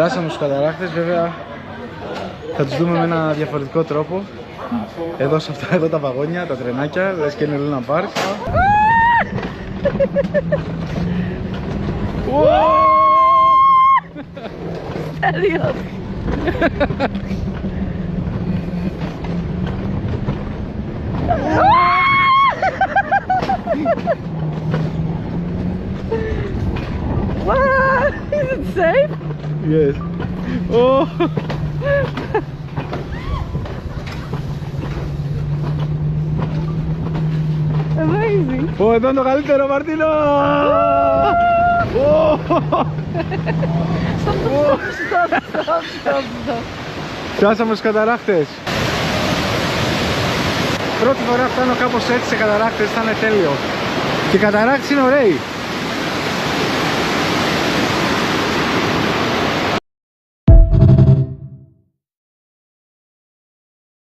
Φτάσαμε στους καταρράκτες, βέβαια θα τους δούμε με ένα διαφορετικό τρόπο. Εδώ σε αυτά εδώ τα βαγόνια, τα τρενάκια, λες και είναι Λούνα Πάρκ. Adiós. What? Is it safe? Yes. Oh. Amazing. Εδώ είναι το καλύτερο, Μαρτίνο! Stop. Φτάσαμε στους καταρράκτες. Πρώτη φορά φτάνω κάπως έτσι σε καταρράκτες, ήταν τέλειο. Και οι καταρράκτες είναι ωραίοι.